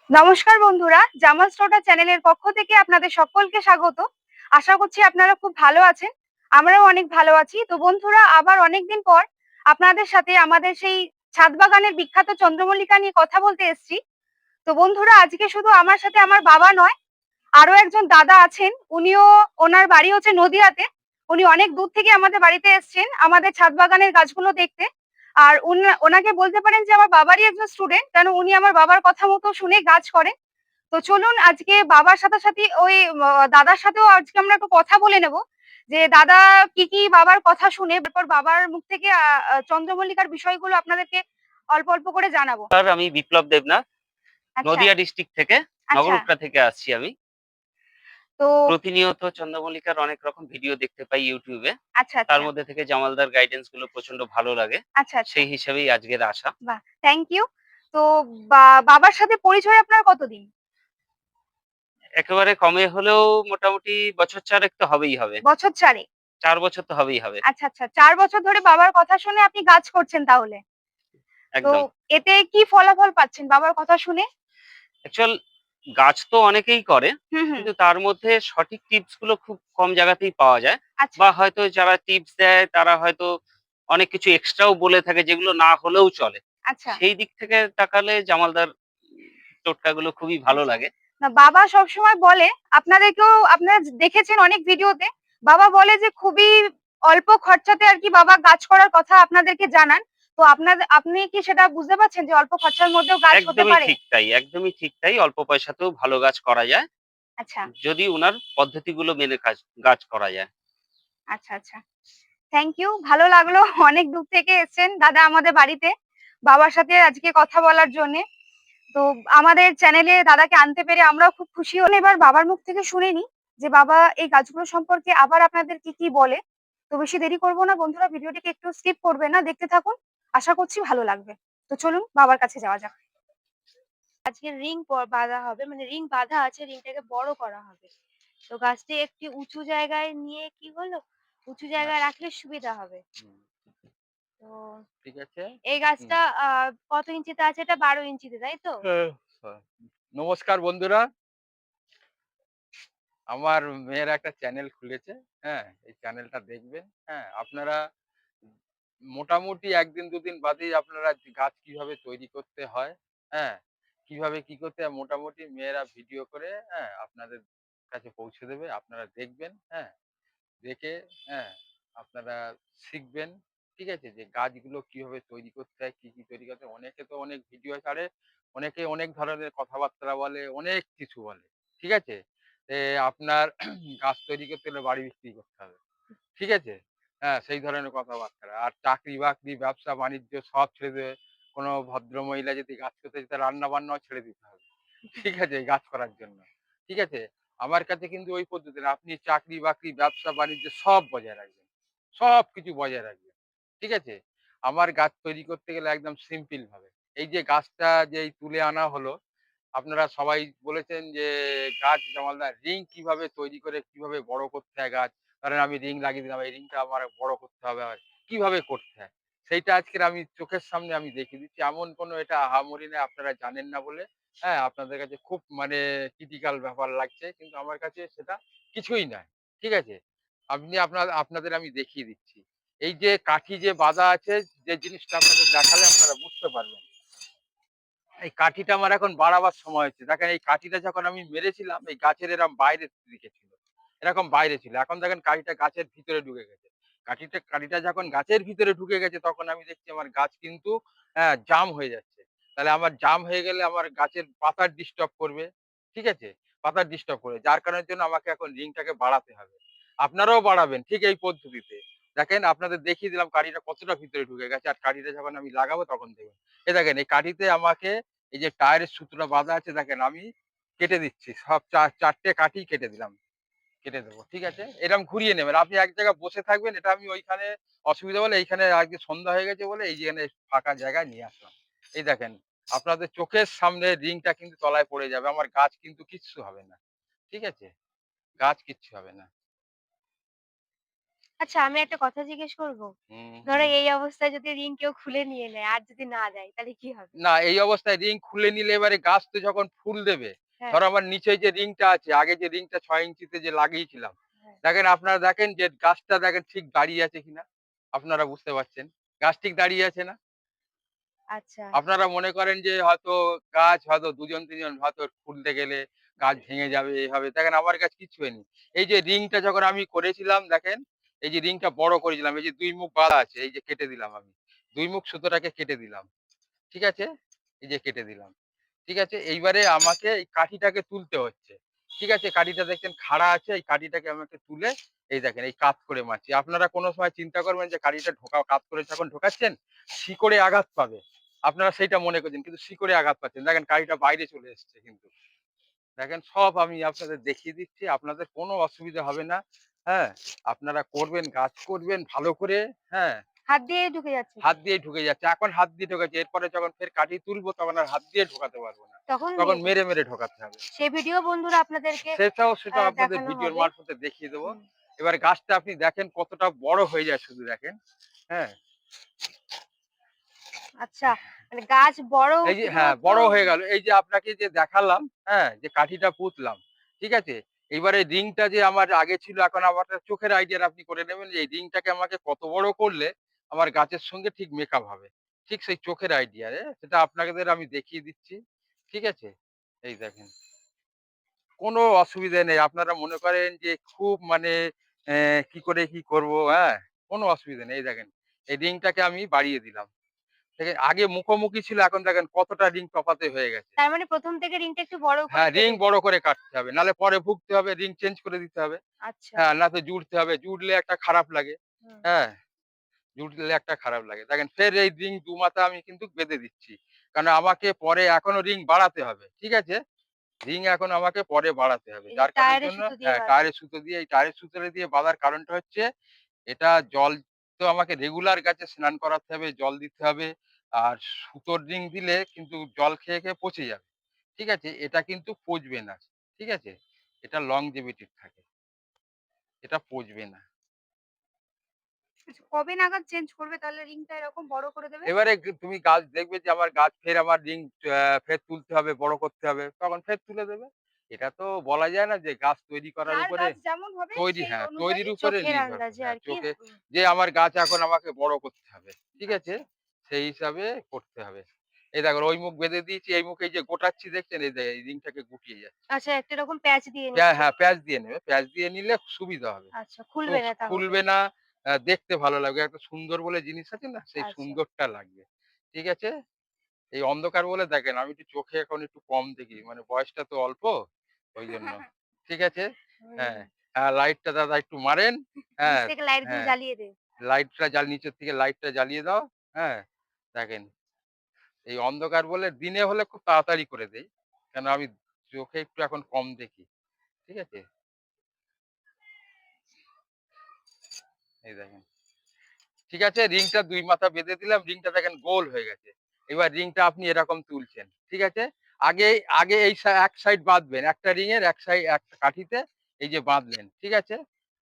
নমস্কার বন্ধুরা, জামাল স্টোটা চ্যানেলের পক্ষ থেকে আপনাদের সকলকে স্বাগত। আশা করছি আপনারা খুব ভালো আছেন। আমরাও অনেক ভালো আছি। তো বন্ধুরা, আবার অনেকদিন পর আপনাদের সাথে আমাদের সেই ছাদ বাগানের বিখ্যাত চন্দ্রমল্লিকা নিয়ে কথা বলতে এসেছি। তো বন্ধুরা, আজকে শুধু আমার সাথে আমার বাবা নয়, আরো একজন দাদা আছেন। ওনার বাড়ি হচ্ছে নদিয়াতে। উনি অনেক দূর থেকে আমাদের বাড়িতে এসেছেন আমাদের ছাদ বাগানের গাছগুলো দেখতে। আর ওনাকে বলতে পারেন যে আমার বাবারই একজন স্টুডেন্ট, কারণ উনি আমার বাবার কথা মতো শুনে গাছ করেন। তো চলুন আজকে বাবার সাথে সাথে ওই দাদার সাথেও আজকে আমরা একটু কথা বলে নেব, যে দাদা কি কি বাবার কথা শুনে তারপর বাবার মুখ থেকে চন্দ্রমল্লিকার বিষয়গুলো আপনাদেরকে অল্প অল্প করে জানাবো। স্যার, আমি বিপ্লব দেবনাথ, আচ্ছা। নদিয়া ডিস্ট্রিক্ট থেকে, আচ্ছা। নগরুকটা থেকে আসছি আমি। তো প্রতিনিয়ত চন্দ্রমল্লিকার অনেক রকম ভিডিও দেখতে পাই ইউটিউবে। আচ্ছা তার আচ্ছা। মধ্যে থেকে জামালদার গাইডেন্স গুলো প্রচন্ড ভালো লাগে। আচ্ছা আচ্ছা। সেই হিসেবেই আজকের আসা। বাহ! Thank you. তো বাবার সাথে পরিচয় আপনার কতদিন? একেবারে কমে হলেও মোটামুটি বছর ৪ তো হবেই হবে। বছর ৪ এ। ৪ বছর তো হবেই হবে। আচ্ছা আচ্ছা। ৪ বছর ধরে বাবার কথা শুনে আপনি গাছ করছেন তাহলে। তো একদম। এতে কি ফলাফল পাচ্ছেন বাবার কথা শুনে? অ্যাকচুয়াল গাছ তো অনেকেই করে, হুম, হুম। কিন্তু তার মধ্যে সঠিক টিপস গুলো খুব কম জায়গাতেই পাওয়া যায়। আচ্ছা, বা হয়তো যারা টিপস দেয় তারা হয়তো অনেক কিছু এক্সট্রাও বলে থাকে যেগুলো না হলেও চলে। আচ্ছা, সেই দিক থেকে তাকালে জামালদার টোটকাগুলো খুবই ভালো আচ্ছা। লাগে। না, বাবা সবসময় বলে, আপনারা দেখেছেন অনেক ভিডিওতে, বাবা বলে যে খুবই অল্প খরচাতে আরকি বাবা গাছ করার কথা আপনাদেরকে জানান। তো আপনি কি সেটা বুঝতে পারছেন যে অল্প খরচার মধ্যেও গাছ হতে একদমই পারে? ঠিক তাই, একদমই ঠিক তাই। অল্প পয়সাতেও ভালো গাছ করা যায়। আচ্ছা, যদি উনার পদ্ধতিগুলো মেনে গাছ করা যায়। আচ্ছা, আচ্ছা। Thank you. ভালো লাগলো। অনেক দূর থেকে এসেছেন দাদা আমাদের বাড়িতে বাবার সাথে আজকে কথা বলার জন্যে। তো আমাদের চ্যানেলে দাদাকে আনতে পেরে আমরাও খুব খুশি হলাম। এবার বাবার মুখ থেকে শুনে নিই যে বাবা এই গাছগুলো সম্পর্কে আবার আপনাদের কি কি বলে। তো বেশি দেরি করব না বন্ধুরা, ভিডিওটিকে একটু স্কিপ করবেন না, দেখতে থাকুন। আশা করছি ভালো লাগবে। তো চলুন বাবার কাছে যাওয়া যাক। আজকে রিং বাঁধা হবে, মানে রিং বাঁধা আছে, রিংটাকে বড় করা হবে। তো গাছটি একটি উঁচু জায়গায় নিয়ে কি হলো, উঁচু জায়গায় রাখলে সুবিধা হবে। হুম, তো ঠিক আছে। এই হুম। গাছটা কত ইঞ্চিতে আছে? এটা ১২ ইঞ্চিতে, তাই তো? হ্যাঁ, হ্যাঁ। নমস্কার বন্ধুরা। আমার মেয়ের একটা চ্যানেল খুলেছে। হ্যাঁ? এই চ্যানেলটা দেখবেন। হ্যাঁ? আপনারা মোটামুটি ১ দিন ২ দিন বাদেই আপনারা গাছ কিভাবে তৈরি করতে হয়, হ্যাঁ? কিভাবে কি করতে হয় মোটামুটি মেয়েরা ভিডিও করে, হ্যাঁ? আপনাদের কাছে পৌঁছে দেবে। আপনারা দেখবেন, হ্যাঁ? দেখে, হ্যাঁ? আপনারা শিখবেন। ঠিক আছে? যে গাছগুলো কিভাবে তৈরি করতে হয়, কি, কি তৈরি করতে হয়। অনেকে তো অনেক ভিডিও ছাড়ে, অনেকে অনেক ধরনের কথাবার্তা বলে, অনেক কিছু বলে। ঠিক আছে? আপনার গাছ তৈরি করতে হলে বাড়ি বিক্রি করতে হবে। ঠিক আছে? হ্যাঁ, সেই ধরনের কথাবার্তা। আর চাকরি-বাকরি, ব্যবসা-বাণিজ্য সব ছেড়ে দেবে। কোনো ভদ্রমহিলা যদি গাছ করতে চায় তার রান্না-বান্নাও ছেড়ে দিতে হবে। ঠিক আছে? এই গাছ করার জন্য। ঠিক আছে? আমার কাছে কিন্তু ওই পদ্ধতি না। আপনি চাকরি-বাকরি, ব্যবসা-বাণিজ্য সব বজায় রাখবেন। সবকিছু বজায় রাখবেন। ঠিক আছে? আমার গাছ তৈরি করতে গেলে একদম সিম্পল ভাবে। এই যে গাছটা যেই তুলে আনা হলো, আপনারা সবাই বলেছেন যে গাছ জামালদা রিং কিভাবে তৈরি করে কিভাবে বড় করতে হয় গাছ। ধরেন আমি রিং লাগিয়ে দিলাম, এই রিংটা আমার বড় করতে হবে আর কিভাবে করতে হয়? সেইটা আজকের আমি চোখের সামনে আমি দেখিয়ে দিচ্ছি। এমন কোনো এটা আহামরি না আপনারা জানেন না বলে, হ্যাঁ? আপনাদের কাছে খুব মানে ক্রিটিক্যাল ব্যাপার লাগছে। কিন্তু আমার কাছে সেটা কিছুই নয়। ঠিক আছে? আপনাদের আমি দেখিয়ে দিচ্ছি। এই যে কাঠি যে বাঁধা আছে, যে জিনিসটা আপনাদের দেখালে আপনারা বুঝতে পারবেন। এই কাঠিটা আমার এখন বাড়াবার সময় হচ্ছে। দেখেন এই কাঠিটা যখন আমি মেরেছিলাম, এই গাছের এরম বাইরের দিকে ছিল। এরকম বাইরে ছিল। এখন দেখেন কাঠিটা গাছের ভিতরে ঢুকে গেছে। কাঠিটা যখন গাছের ভিতরে ঢুকে গেছে তখন আমি দেখছি আমার গাছ কিন্তু জাম হয়ে যাচ্ছে। তাহলে আমার জাম হয়ে গেলে আমার গাছের পাতার ডিস্টার্ব করবে। ঠিক আছে? পাতার ডিস্টার্ব করবে। যার কারণের জন্য আমাকে এখন রিংটাকে বাড়াতে হবে। আপনারাও বাড়াবেন ঠিক এই পদ্ধতিতে। দেখেন আপনাদের দেখিয়ে দিলাম কাঠিটা কতটা ভিতরে ঢুকে গেছে। আর কাঠিটা যখন আমি লাগাবো তখন দেখবেন। এই দেখেন এই কাঠিতে আমাকে এই যে টায়ারের সুতোটা বাঁধা আছে দেখেন আমি কেটে দিচ্ছি। সব ৪ টে কাঠি কেটে দিলাম। কেটে দেবো। ঠিক আছে? এরম ঘুরিয়ে নেবেন। আপনি এক জায়গায় বসে থাকবেন। এটা আমি ওইখানে অসুবিধা বলে এইখানে আজকে সন্ধ্যা হয়ে গেছে বলে এইখানে ফাঁকা জায়গায় নিয়ে আসলাম। এই দেখেন আপনাদের চোখের সামনে রিংটা কিন্তু তলায় পড়ে যাবে। আমার গাছ কিন্তু কিচ্ছু হবে না। ঠিক আছে? গাছ কিচ্ছু হবে না। আচ্ছা, আমি একটা কথা জিজ্ঞেস করব? ধরো হুম। এই অবস্থায় যদি রিং কেউ খুলে নিয়ে নেয় আর যদি না দেয় তাহলে কি হবে? না, এই অবস্থায় রিং খুলে নিলে এবারে গাছ তো যখন ফুল দেবে, হ্যাঁ, ধরো আমার নিচে যে রিংটা আছে, আগে যে রিংটা ৬ ইঞ্চিতে যে লাগিয়েছিলাম, হ্যাঁ। দেখেন আপনারা দেখেন যে গাছটা দেখেন ঠিক দাঁড়িয়ে আছে কিনা? আপনারা বুঝতে পারছেন। গাছ ঠিক দাঁড়িয়ে আছে না? আচ্ছা, আপনারা মনে করেন যে হয়তো গাছ হয়তো ২ জন ৩ জন হয়তো খুলতে গেলে গাছ ভেঙে যাবে, এই হবে। দেখেন আমার গাছ কিচ্ছু হয়নি। এই যে রিংটা যখন আমি করেছিলাম দেখেন, এই যে রিংটা বড় করেছিলাম, এই যে ২ মুখ বাঁধা আছে, এই যে কেটে দিলাম আমি। ২ মুখ সুতোটাকে কেটে দিলাম। ঠিক আছে? এই যে কেটে দিলাম। ঠিক আছে? এইবারে আমাকে এই কাঠিটাকে তুলতে হচ্ছে। ঠিক আছে? কাঠিটা দেখছেন খাড়া আছে, এই কাঠিটাকে আমাকে তুলে এই দেখেন এই কাত করে মারছি। আপনারা কোন সময় চিন্তা করবেন যে কাঠিটা কাত করে যখন ঢোকাচ্ছেন, শিকড়ে আঘাত পাবে। আপনারা সেইটা মনে করছেন। কিন্তু শিকড়ে আঘাত পাচ্ছেন। দেখেন কাঠিটা বাইরে চলে এসছে কিন্তু। দেখেন সব আমি আপনাদের দেখিয়ে দিচ্ছি। আপনাদের কোনো অসুবিধা হবে না। হ্যাঁ? আপনারা করবেন, গাছ করবেন ভালো করে। হ্যাঁ? হাত দিয়ে ঢুকে যাচ্ছে তো? হাত দিয়েই ঢুকে যাচ্ছে। এখন হাত দিয়ে ঢোকাচ্ছে। এরপরে যখন ফের কাঠি তুলবো তখন আর হাত দিয়ে ঢোকাতে পারবো না। তখন তখন নিয়ে মেরে, যাবে। মেরে ঢোকাতে হবে। সে ভিডিও বন্ধুরা আপনাদেরকে সেটাও আপনাদের দেখানো ভিডিওর হবে। মারফতে দেখিয়ে দেবো। হুম। এবার গাছটা আপনি দেখেন কতটা বড় হয়ে যায় শুধু দেখেন। হ্যাঁ? আচ্ছা, মানে গাছ বড় এই যে হ্যাঁ, শুধুমাত্র বড় হয়ে গেল। এই যে আপনাকে যে দেখালাম, হ্যাঁ? যে কাঠিটা পুঁতলাম। ঠিক আছে? এইবারে রিংটা যে আমার আগে ছিল এখন আমার একটা চোখের আইডিয়া আপনি করে নেবেন যে এই রিংটাকে আমাকে কত বড় করলে আমার গাছের সঙ্গে ঠিক মেকআপ হবে। ঠিক সেই চোখের আইডিয়া সেটা আপনাদের আমি দেখিয়ে দিচ্ছি। ঠিক আছে? এই দেখেন। কোনো অসুবিধা নেই। আপনারা মনে করেন যে খুব মানে কি করে কি করব, হ্যাঁ? কোনো অসুবিধা নেই। এই দেখেন, এই রিংটাকে আমি বাড়িয়ে দিলাম। দেখেন আগে মুখোমুখি ছিল এখন দেখেন কতটা রিং তফাতে হয়ে গেছে। তার মানে ১ম থেকে রিংটা একটু বড় করে হ্যাঁ, রিং কেটেছেন। বড় করে কাটতে হবে। নাহলে পরে ভুগতে হবে, রিং চেঞ্জ করে দিতে হবে। আচ্ছা। হ্যাঁ, না তো জুড়তে হবে। জুড়লে একটা খারাপ লাগে। হুম। হ্যাঁ? জুড়লে একটা খারাপ লাগে। দেখেন ফের এই রিং ২ মাথা আমি কিন্তু বেঁধে দিচ্ছি। কারণ আমাকে পরে এখনো রিং বাড়াতে হবে। ঠিক আছে? রিং এখন আমাকে পরে বাড়াতে হবে। এই যে যার কারণের টায়ারে জন্য সুতো দিয়ে হ্যাঁ, বাঁধবেন। টায়ারের সুতো দিয়ে এই টায়ারের সুতোটা দিয়ে বাঁধার কারণটা হচ্ছে এটা জল তো আমাকে রেগুলার গাছে স্নান করাতে হবে, জল দিতে হবে। আর সুতোর রিং দিলে কিন্তু জল খেয়ে, খেয়ে পচে যাবে। ঠিক আছে? এটা কিন্তু পচবে না। ঠিক আছে? এটা longevity থাকে। এটা পচবে না। আচ্ছা, কবে নাগাদ চেঞ্জ করবে তাহলে রিংটা এরকম বড় করে দেবে? এবারে তুমি গাছ দেখবে যে আমার গাছ ফের আমার রিং ফের তুলতে হবে, বড় করতে হবে। তখন ফের তুলে দেবে। এটা তো বলা যায় না যে গাছ তৈরি করার যার উপরে গাছ যেমন হবে তৈরি সেই হ্যাঁ, অনুযায়ী তৈরির উপরে চোখের নির্ভর করে। আন্দাজে হ্যাঁ, আরকি। চোখে যে আমার গাছ এখন আমাকে বড় করতে হবে। ঠিক আছে? আচ্ছা। সেই হিসাবে করতে হবে। এই দেখুন ওই মুখ বেঁধে দিয়েছি, এই মুখ এই যে গোটাচ্ছি দেখছেন এই এই রিংটাকে গুটিয়ে যাচ্ছে। আচ্ছা, একটা এরকম প্যাচ দিয়ে হ্যাঁ, নিচ্ছেন। হ্যাঁ, প্যাচ দিয়ে নেবে। প্যাচ দিয়ে নিলে সুবিধা হবে। আচ্ছা, খুলবে না তাহলে। খুলবে না, দেখতে ভালো লাগবে। একটা সুন্দর বলে জিনিস আছে না? সেই আচ্ছা। সুন্দরটা লাগবে। ঠিক আছে? এই অন্ধকার বলে দেখেন আমি একটু চোখে এখন একটু কম দেখি। মানে বয়সটা তো অল্প ওইজন্য। ঠিক আছে? হুম। হ্যাঁ, লাইটটা দাদা একটু মারেন। নিচ হ্যাঁ, থেকে লাইট দিয়ে হ্যাঁ, জ্বালিয়ে দে। লাইটটা নিচের থেকে লাইটটা জ্বালিয়ে দাও। হ্যাঁ? দেখেন এই অন্ধকার বলে দিনে হলে খুব তাড়াতাড়ি করে দেই। কেন আমি চোখে একটু এখন কম দেখি। ঠিক আছে? এই দেখেন। ঠিক আছে? রিংটা ২ মাথা বেঁধে দিলাম। রিংটা দেখেন গোল হয়ে গেছে। এবার রিংটা আপনি এরকম তুলছেন। ঠিক আছে? আগে আগে এই এক সাইড বাঁধবেন। একটা রিং এর এক কাঠিতে এই যে বাঁধলেন। ঠিক আছে?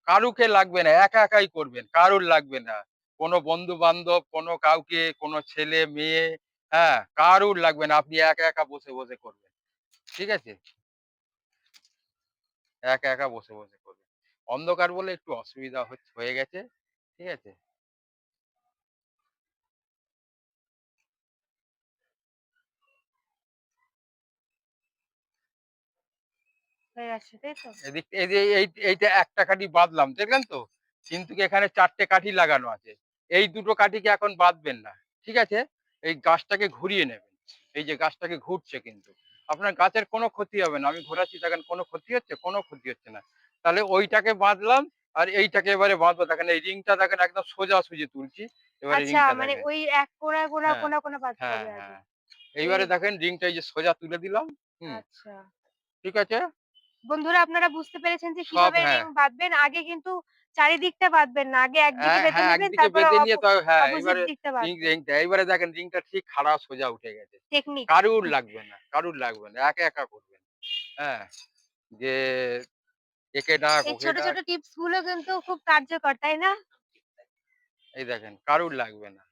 কারুকে লাগবে না। একা একাই করবেন। কারুর লাগবে না। কোন বন্ধু-বান্ধব, কোন কাউকে, কোন ছেলে, মেয়ে, হ্যাঁ? কারুর লাগবে না। আপনি একা, একা বসে, বসে করবেন। ঠিক আছে? একা, একা বসে, বসে করবেন। অন্ধকার বলে একটু অসুবিধা হয়ে গেছে। ঠিক আছে? হয়ে গেছে, তাই তো? এদিক এই যে এইটা একটা কাঠি বাঁধলাম দেখলেন তো? কিন্তু কি এখানে ৪ টে কাঠি লাগানো আছে। এই দুটো কাঠিকে এখন বাঁধবেন না। ঠিক আছে? এই গাছটাকে ঘুরিয়ে নেবেন। এই যে গাছটাকে ঘুরছে কিন্তু। আপনার গাছের কোনো ক্ষতি হবে না। আমি ঘোরাচ্ছি দেখেন কোনো ক্ষতি হচ্ছে? কোনো ক্ষতি হচ্ছে না। তাহলে ওইটাকে বাঁধলাম আর এইটাকে এবারে বাঁধবো। দেখেন এই রিংটা দেখেন একদম সোজাসুজি তুলছি। এবারে আচ্ছা, রিংটা মানে দেখেন। ওই এক কোণা, কোণা, হ্যাঁ, কোণা, কোণা বাঁধতে হ্যাঁ, হবে আগে। হ্যাঁ। এই এইবারে দেখেন রিংটা এই যে সোজা তুলে দিলাম। হুম, আচ্ছা। ঠিক আছে? বন্ধুরা আপনারা বুঝতে পেরেছেন যে সব কিভাবে হ্যাঁ। রিং বাঁধবেন। আগে কিন্তু চারিদিকটা বাঁধবেন না। আগে একদিকে বেঁধে হ্যাঁ, নিবেন, একদিকে তারপরে বেঁধে নিয়ে হ্যাঁ, অপোজিট এবারে দিকটা বাঁধবেন। রিংটা এবারে দেখেন রিংটা ঠিক খাড়া সোজা উঠে গেছে। টেকনিক। কারুর লাগবে না, কারুর লাগবে না। একা, একা করবেন। হ্যাঁ? যে একে ডাক, এই ওকে ছোট, ডাক। ছোট টিপস গুলো কিন্তু খুব কার্যকর, তাই না? এই দেখেন কারুর লাগবে না।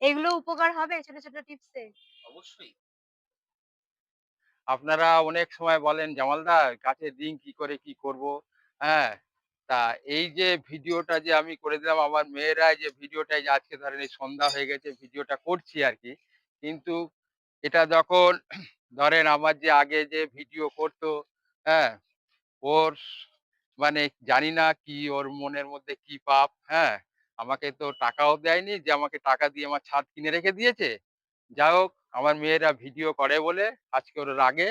এগুলো উপকার হবে ছোট, ছোট টিপসে? অবশ্যই। আপনারা অনেক সময় বলেন, "জামালদা গাছের রিং কি করে কি করব?" হ্যাঁ? তা এই যে ভিডিওটা যে আমি করে দিলাম, আমার মেয়েরা যে ভিডিওটা এই যে আজকে ধরেন এই সন্ধ্যা হয়ে গেছে ভিডিওটা করছি আরকি। কিন্তু এটা যখন ধরেন আমার যে আগে যে ভিডিও করতো, হ্যাঁ? ওর মানে জানি না কি ওর মনের মধ্যে কি পাপ, হ্যাঁ? আমাকে তো টাকাও দেয়নি যে আমাকে টাকা দিয়ে আমার ছাদ কিনে রেখে দিয়েছে। যা হোক আমার মেয়েরা ভিডিও করে বলে আজকে ওর রাগে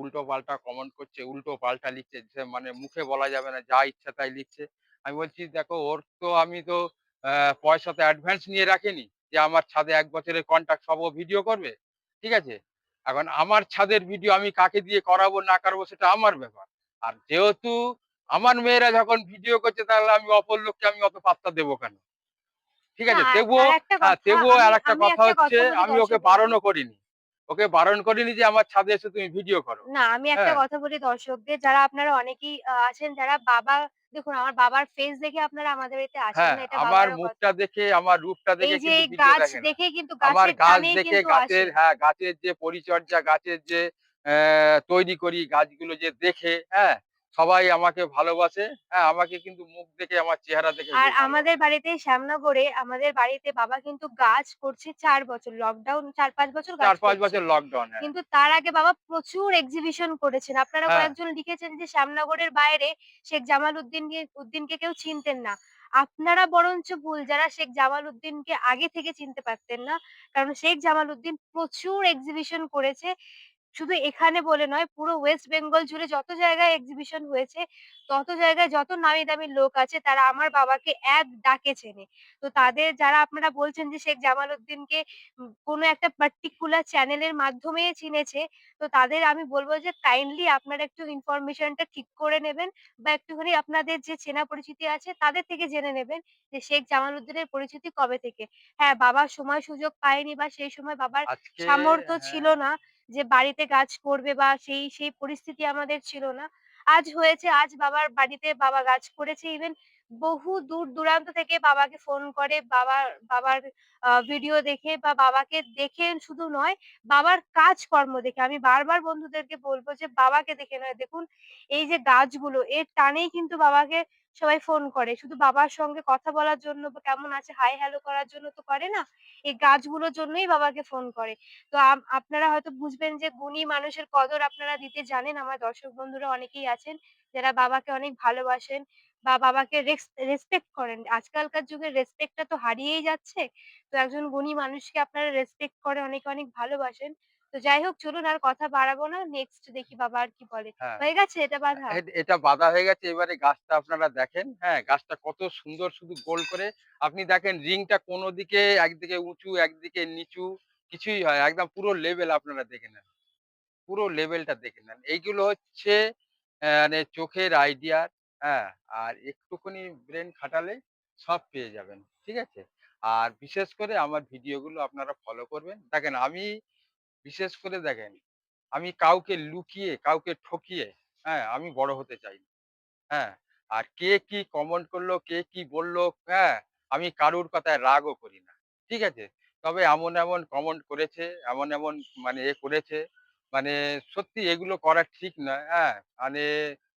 উল্টোপাল্টা কমেন্ট করছে, উল্টোপাল্টা লিখছে। যে মানে মুখে বলা যাবে না, যা ইচ্ছা তাই লিখছে। আমি বলছি, "দেখো ওর তো আমি তো পয়সা তো অ্যাডভান্স নিয়ে রাখিনি যে আমার ছাদে ১ বছরের কন্ট্রাক্ট সব ও ভিডিও করবে।" ঠিক আছে? এখন আমার ছাদের ভিডিও আমি কাকে দিয়ে করাবো না করাবো সেটা আমার ব্যাপার। আর যেহেতু আমার মেয়েরা যখন ভিডিও করছে তাহলে আমি অপর লোককে আমি অত পাত্তা দেবো কেন? ঠিক না আছে? আর আরেকটা কথা তবুও আমি আরেকটা আমি কথা একটা হচ্ছে কথা বলি আমি ওকে দর্শকদের। বারণও করিনি। ওকে বারণ করিনি যে আমার ছাদে এসে তুমি ভিডিও করো। না, আমি একটা হ্যাঁ? কথা বলি দর্শকদের, যারা আপনারা অনেকেই আছেন যারা দেখুন আমার বাবার ফেস দেখে আপনারা আমাদের বাড়িতে আসেন হ্যাঁ, না, এটা আমার বাবারও কথা। মুখটা দেখে, আমার রূপটা এই দেখে যে কিন্তু এই ভিডিও গাছ দেখে না। দেখেই কিন্তু আমার গাছের গাছ টানেই দেখে কিন্তু গাছের আসে। গাছের যে পরিচর্যা, গাছের যে তৈরি করি, গাছগুলো যে দেখে, হ্যাঁ? সবাই আমাকে ভালোবাসে। হ্যাঁ? আমাকে কিন্তু মুখ দেখে, আমার চেহারা দেখে আর কেউ আমাদের ভালোবাসে না। বাড়িতে শ্যামনগরে আমাদের বাড়িতে বাবা কিন্তু গাছ করছে ৪ বছর। লকডাউন ৪-৫ বছর গাছ ৪-৫ করছে। বছর লকডাউন, হ্যাঁ। কিন্তু তার আগে বাবা প্রচুর এক্সিবিশন করেছেন। আপনারা হ্যাঁ, কয়েকজন লিখেছেন যে শ্যামনগরের বাইরে শেখ জামাল উদ্দিনকে কেউ চিনতেন না। আপনারা বরঞ্চ ভুল, যারা শেখ জামাল উদ্দিনকে আগে থেকে চিনতে পারতেন না। কারণ শেখ জামাল উদ্দিন প্রচুর এক্সিবিশন করেছে। শুধু এখানে বলে নয়, পুরো ওয়েস্ট বেঙ্গল জুড়ে যত জায়গায় এক্সিবিশন হয়েছে, তত জায়গায় যত নামি দামি লোক আছে তারা আমার বাবাকে এক ডাকে চেনে। তো তাদের, যারা আপনারা বলছেন যে শেখ জামাল উদ্দিনকে কোনো একটা পার্টিকুলার চ্যানেলের মাধ্যমে চিনেছে, তো তাদের আমি বলব যে কাইন্ডলি আপনারা একটু ইনফরমেশনটা ঠিক করে নেবেন বা একটুখানি আপনাদের যে চেনা পরিচিতি আছে তাদের থেকে জেনে নেবেন যে শেখ জামাল উদ্দিনের পরিচিতি কবে থেকে। হ্যাঁ, বাবা সময় সুযোগ পায়নি বা সেই সময় বাবার আজকে সামর্থ্য ছিল হ্যাঁ, না যে বাড়িতে কাজ করবে, বা সেই পরিস্থিতি আমাদের ছিল না। আজ হয়েছে, আজ বাবার বাড়িতে বাবা কাজ করেছে। ইভেন বহু দূর-দূরান্ত থেকে বাবাকে ফোন করে, বাবার ভিডিও দেখে বা বাবাকে দেখে শুধু নয়, বাবার কাজকর্ম দেখে। আমি বারবার বন্ধুদেরকে বলব যে বাবাকে দেখে নয়, দেখুন এই যে গাছগুলো, এর টানেই কিন্তু বাবাকে সবাই ফোন করে। শুধু বাবার সঙ্গে কথা বলার জন্য বা কেমন আছে হাই হ্যালো করার জন্য তো করে না। এই গাছগুলোর জন্যই বাবাকে ফোন করে। তো আপনারা হয়তো বুঝবেন যে গুণী মানুষের কদর আপনারা দিতে জানেন। আমার দর্শক বন্ধুরা অনেকেই আছেন যারা বাবাকে অনেক ভালোবাসেন বা বাবাকে রেসপেক্ট করেন। আজকালকার যুগে রেসপেক্টটা তো হারিয়েই যাচ্ছে। তো একজন গুণী মানুষকে আপনারা রেসপেক্ট করে অনেক, অনেক ভালোবাসেন। তো যাই হোক, চলুন আর কথা বাড়াবো না। নেক্সট দেখি বাবা আর কি বলে। হ্যাঁ। হয়ে গেছে এটা বাঁধা? এটা বাঁধা হয়ে গেছে। এবারে গাছটা আপনারা দেখেন, হ্যাঁ? গাছটা কত সুন্দর শুধু গোল করে আপনি দেখেন রিংটা কোন দিকে, একদিকে উঁচু, একদিকে নিচু কিছুই হয়। একদম পুরো লেভেল আপনারা দেখে নেন। পুরো লেভেলটা দেখে নেন। এইগুলো হচ্ছে মানে চোখের আইডিয়া, হ্যাঁ? আর একটুখানি ব্রেন খাটালে সব পেয়ে যাবেন। ঠিক আছে? আর বিশেষ করে আমার ভিডিওগুলো আপনারা ফলো করবেন। দেখেন আমি বিশেষ করে দেখেন, আমি কাউকে লুকিয়ে, কাউকে ঠকিয়ে, হ্যাঁ? আমি বড় হতে চাই না। হ্যাঁ? আর কে কি কমেন্ট করলো, কে কি বললো, হ্যাঁ? আমি কারুর কথায় রাগও করি না। ঠিক আছে? তবে এমন, এমন কমেন্ট করেছে, এমন, এমন মানে করেছে, মানে সত্যি এগুলো করা ঠিক নয়, হ্যাঁ? মানে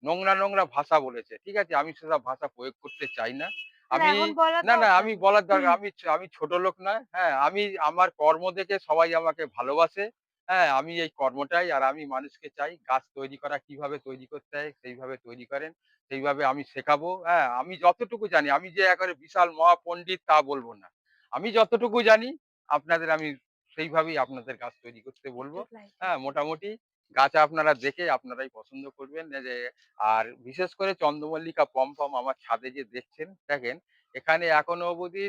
নোংরা, নোংরা ভাষা বলেছে। ঠিক আছে? আমি সেসব ভাষা প্রয়োগ করতে চাই না। না আমি এখন বলার না, না দরকার আমি নেই। বলার দরকার আমি ছোট লোক নয়, হ্যাঁ? আমি আমার কর্ম দেখে সবাই আমাকে ভালোবাসে। হ্যাঁ? আমি এই কর্মটাই আর আমি মানুষকে চাই গাছ তৈরি করা কিভাবে তৈরি করতে হয় সেইভাবে তৈরি করেন। সেইভাবে আমি শেখাবো। হ্যাঁ? আমি যতটুকু জানি, আমি যে একেবারে বিশাল মহাপন্ডিত তা বলব না। আমি যতটুকু জানি আপনাদের আমি সেইভাবেই আপনাদের গাছ তৈরি করতে বলব। একটু লাইট হ্যাঁ? মোটামুটি গাছ আপনারা দেখে আপনারাই পছন্দ করবেন। আর বিশেষ করে চন্দ্রমল্লিকা পমপম আমার ছাদে যে দেখছেন, দেখেন এখানে এখনো অবধি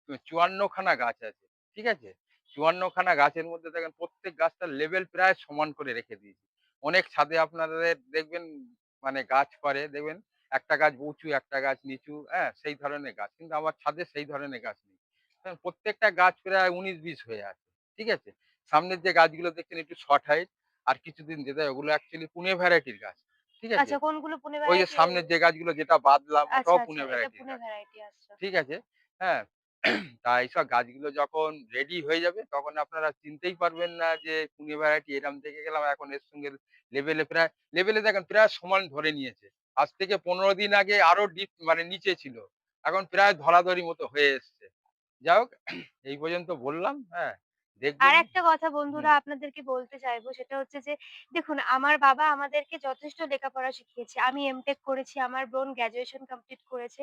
৫৪ খানা গাছ আছে। ঠিক আছে? ৫৪ খানা গাছের মধ্যে দেখেন প্রত্যেক গাছটার লেভেল প্রায় সমান করে রেখে দিয়েছি। অনেক ছাদে আপনাদের দেখবেন মানে গাছ করে দেখবেন একটা গাছ উঁচু, একটা গাছ নিচু, হ্যাঁ? সেই ধরনের গাছ। কিন্তু আমার ছাদে সেই ধরনের গাছ নেই। প্রত্যেকটা গাছ প্রায় ১৯-২০ হয়ে আছে। ঠিক আছে? সামনের যে গাছগুলো দেখছেন একটু শর্ট হাইট আর কিছুদিন যেতে ওগুলো অ্যাকচুয়ালি পুনে ভ্যারাইটির গাছ। ঠিক আছে? আচ্ছা, কোনগুলো পুনে ওই যে ভ্যারাইটি? সামনের যে গাছগুলো যেটা বাদলাম আচ্ছা, ওটাও আচ্ছা, পুনে এটা ভ্যারাইটির পুনে গাছ। ভ্যারাইটি। আচ্ছা। ঠিক আছে? হ্যাঁ? তা এইসব গাছগুলো যখন রেডি হয়ে যাবে তখন আপনারা চিনতেই পারবেন না যে পুনে ভ্যারাইটি এরম দেখে গেলাম এখন এর সঙ্গে লেভেলে দেখেন প্রায় সমান ধরে নিয়েছে। আজ থেকে ১৫ দিন আগে আরো ডিপ মানে নিচে ছিল। এখন প্রায় ধরাধরি মতো হয়ে এসছে। যাই হোক এই পর্যন্ত বললাম, হ্যাঁ? দেখবেন। আরেকটা কথা বন্ধুরা হুম, আপনাদেরকে বলতে চাইবো, সেটা হচ্ছে যে দেখুন, আমার বাবা আমাদেরকে যথেষ্ট লেখাপড়া শিখিয়েছে। আমি এমটেক করেছি, আমার বোন গ্র্যাজুয়েশন কমপ্লিট করেছে।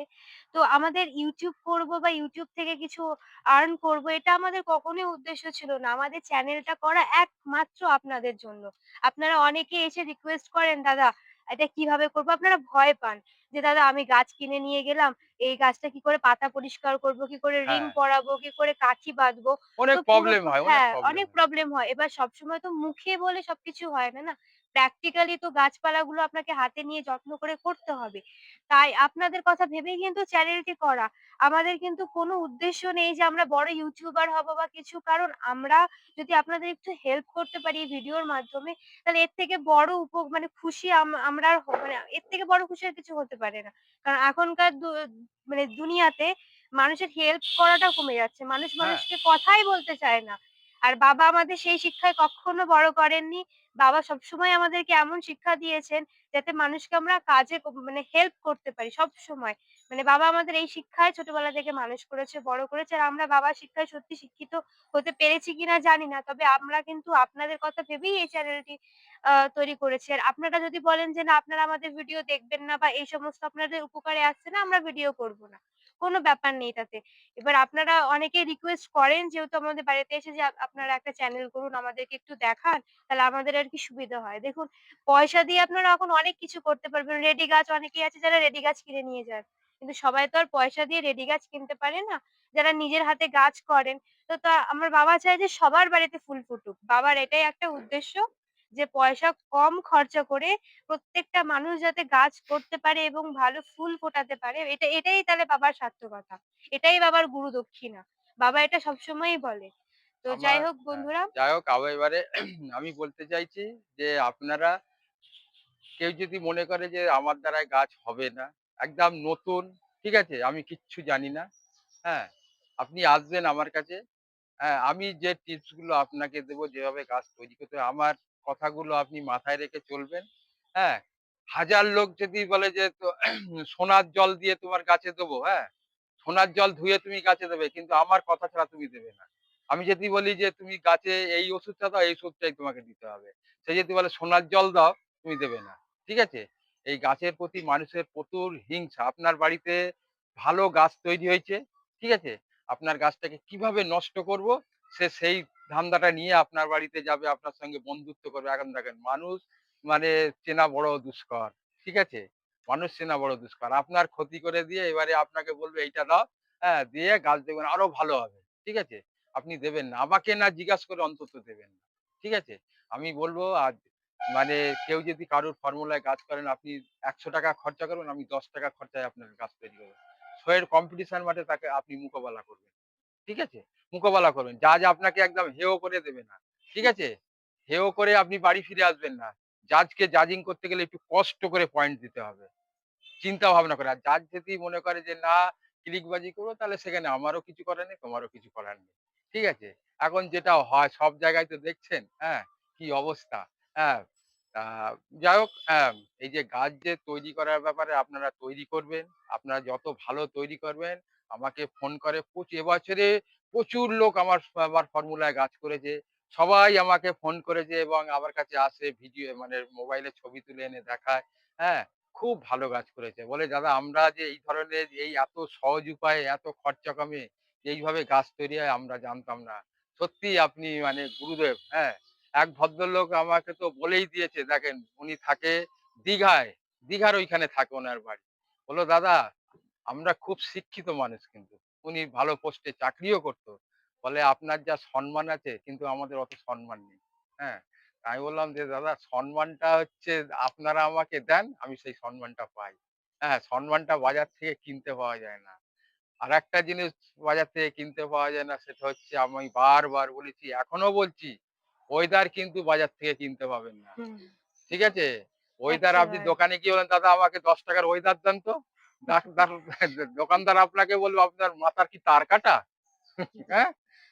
তো আমাদের YouTube করব বা YouTube থেকে কিছু আর্ন করব, এটা আমাদের কখনোই উদ্দেশ্য ছিল না। আমাদের চ্যানেলটা করা একমাত্র আপনাদের জন্য। আপনারা অনেকে এসে রিকোয়েস্ট করেন, "দাদা এটা কিভাবে করব?" আপনারা ভয় পান যে, "দাদা আমি গাছ কিনে নিয়ে গেলাম, এই গাছটা কি করে পাতা পরিষ্কার করব, কি করে রিং হ্যাঁ, পরাবো, কি করে কাঠি বাঁধবো?" অনেক তো প্রবলেম হয়, অনেক হ্যাঁ, প্রবলেম অনেক হয়। প্রবলেম হয়। এবার সবসময় তো মুখে বলে সবকিছু হয় না, না? প্র্যাকটিক্যালি তো গাছপালাগুলো আপনাকে হাতে নিয়ে যত্ন করে করতে হবে। তাই আপনাদের কথা ভেবেই কিন্তু চ্যানেলটি করা। আমাদের কিন্তু কোনো উদ্দেশ্য নেই যে আমরা বড় ইউটিউবার হব বা কিছু। কারণ আমরা যদি আপনাদের একটু হেল্প করতে পারি এই ভিডিওর মাধ্যমে, তাহলে এর থেকে বড় মানে খুশি আমরা আর মানে এর থেকে বড় খুশি আর কিছু হতে পারে না। কারণ এখনকার মানে দুনিয়াতে মানুষের হেল্প করাটাও কমে যাচ্ছে। মানুষ হ্যাঁ, মানুষকে কথাই বলতে চায় না। আর বাবা আমাদের সেই শিক্ষায় কক্ষনো বড় করেননি। বাবা সবসময় আমাদেরকে এমন শিক্ষা দিয়েছেন যাতে মানুষকে আমরা কাজে মানে হেল্প করতে পারি সবসময়। মানে বাবা আমাদের এই শিক্ষায় ছোটবেলা থেকে মানুষ করেছে, বড় করেছে। আর আমরা বাবার শিক্ষায় সত্যি শিক্ষিত হতে পেরেছি কিনা জানি না। তবে আমরা কিন্তু আপনাদের কথা ভেবেই এই চ্যানেলটি তৈরি করেছি। আর আপনারা যদি বলেন যে না, আপনারা আমাদের ভিডিও দেখবেন না বা এই সমস্ত আপনাদের উপকারে আসছে না, আমরা ভিডিও করব না। কোনো ব্যাপার নেই তাতে। এবার আপনারা অনেকেই রিকোয়েস্ট করেন যেহেতু আমাদের বাড়িতে এসে যে আপনারা একটা চ্যানেল করুন, আমাদেরকে একটু দেখান, তাহলে আমাদের আরকি সুবিধা হয়। দেখুন, পয়সা দিয়ে আপনারা এখন অনেক কিছু করতে পারবেন। রেডি গাছ অনেকেই আছে যারা রেডি গাছ কিনে নিয়ে যান। কিন্তু সবাই তো আর পয়সা দিয়ে রেডি গাছ কিনতে পারে না। যারা নিজের হাতে গাছ করেন, তো আমার বাবা চায় যে সবার বাড়িতে ফুল ফুটুক। বাবার এটাই একটা উদ্দেশ্য যে পয়সা কম খরচা করে প্রত্যেকটা মানুষ যাতে গাছ করতে পারে এবং ভালো ফুল ফোটাতে পারে, এটাই তাহলে বাবার সার্থকতা। এটাই বাবার গুরুদক্ষিণা। বাবা এটা সবসময়ই বলে। তো যাই আমার হোক হ্যাঁ, বন্ধুরা, যাই হোক এবারে আমি বলতে চাইছি যে আপনারা কেউ যদি মনে করে যে আমার দ্বারায় গাছ হবে না, একদম নতুন, ঠিক আছে? আমি কিচ্ছু জানি না, হ্যাঁ? আপনি আসবেন আমার কাছে, হ্যাঁ? আমি যে টিপস গুলো আপনাকে দেবো যেভাবে গাছ তৈরি করতে হয়, আমার কথাগুলো আপনি মাথায় রেখে চলবেন, হ্যাঁ? হাজার লোক যদি বলে যে সোনার জল দিয়ে তোমার গাছে দেবো, হ্যাঁ? সোনার জল ধুয়ে তুমি গাছে দেবে কিন্তু আমার কথা ছাড়া তুমি দেবে না। আমি যদি বলি যে তুমি গাছে এই ওষুধটা দাও, এই ওষুধটাই তোমাকে দিতে হবে। সে যদি বলে সোনার জল দাও, তুমি দেবে না। ঠিক আছে? এই গাছের প্রতি মানুষের প্রচুর হিংসা। আপনার বাড়িতে ভালো গাছ তৈরি হয়েছে, ঠিক আছে? আপনার গাছটাকে কিভাবে নষ্ট করব সে সেই ধান্দাটা নিয়ে আপনার বাড়িতে যাবে, আপনার সঙ্গে বন্ধুত্ব করবে। এখন দেখেন মানুষ মানে চেনা বড় দুষ্কর। ঠিক আছে? মানুষ চেনা বড় দুষ্কর। আপনার ক্ষতি করে দিয়ে এবারে আপনাকে বলবে এইটা দাও, হ্যাঁ? দিয়ে গাছ দেখবেন আরো ভালো হবে। ঠিক আছে? আপনি দেবেন না। আমাকে না জিজ্ঞাসা করে অন্তত দেবেন না। ঠিক আছে? আমি বলব মানে কেউ যদি কারোর ফর্মুলায় কাজ করেন আপনি ৳১০০ খরচা করবেন, আমি ৳১০ খরচায় আপনার গাছ তৈরি করব। শো এর কম্পিটিশন মাঠে তাকে আপনি মোকাবেলা করবেন। ঠিক আছে? মোকাবেলা করবেন। জাজ আপনাকে একদম হেয় করে দেবে না। ঠিক আছে? হেয় করে আপনি বাড়ি ফিরে আসবেন না। জাজকে জাজিং করতে গেলে একটু কষ্ট করে পয়েন্ট দিতে হবে। চিন্তা ভাবনা করে। আর জাজ যদি মনে করে যে না ক্লিকবাজি করবো তাহলে সেখানে আমারও কিছু করার নেই, তোমারও কিছু করার নেই। ঠিক আছে? এখন যেটা হয় সব জায়গায় তো দেখছেন, হ্যাঁ? কি অবস্থা, হ্যাঁ? তা যাই হোক, এই যে গাছ যে তৈরি করার ব্যাপারে আপনারা তৈরি করবেন, আপনারা যত ভালো তৈরি করবেন আমাকে ফোন করে এবছরে প্রচুর লোক আমার ফর্মুলায় গাছ করেছে। সবাই আমাকে ফোন করেছে এবং আমার কাছে আসে ভিডিও মানে মোবাইলে ছবি তুলে এনে দেখায়, হ্যাঁ? খুব ভালো কাজ করেছে। বলে, "দাদা আমরা যে এই ধরনের এই এত সহজ উপায়ে এত খরচা কমে এইভাবে গাছ তৈরি হয় আমরা জানতাম না। সত্যিই আপনি মানে গুরুদেব।" হ্যাঁ? এক ভদ্রলোক আমাকে তো বলেই দিয়েছে দেখেন উনি থাকে দীঘায়, দীঘার ওইখানে থাকে উনার বাড়ি। বলল, "দাদা আমরা খুব শিক্ষিত মানুষ কিন্তু।" উনি ভালো পোস্টে চাকরিও করত। বলে, "আপনার যা সম্মান আছে কিন্তু আমাদের অত সম্মান নেই।" হ্যাঁ? আমি বললাম যে, "দাদা সম্মানটা হচ্ছে আপনারা আমাকে দেন, আমি সেই সম্মানটা পাই। হ্যাঁ? সম্মানটা বাজার থেকে কিনতে পাওয়া যায় না। আরেকটা জিনিস বাজার থেকে কিনতে পাওয়া যায় না সেটা হচ্ছে আমি বারবার বলেছি, এখনো বলছি, ওয়েদার কিন্তু বাজার থেকে কিনতে পাবেন না। হুম। ঠিক আছে? ওয়েদার আপনি একেবারে। দোকানে গিয়ে বলেন, "দাদা আমাকে ৳10 র ওয়েদার দেন তো।" ডাক্তার দোকানদার আপনাকে বলবে, "আপনার মাথার কি তার কাটা?" হ্যাঁ?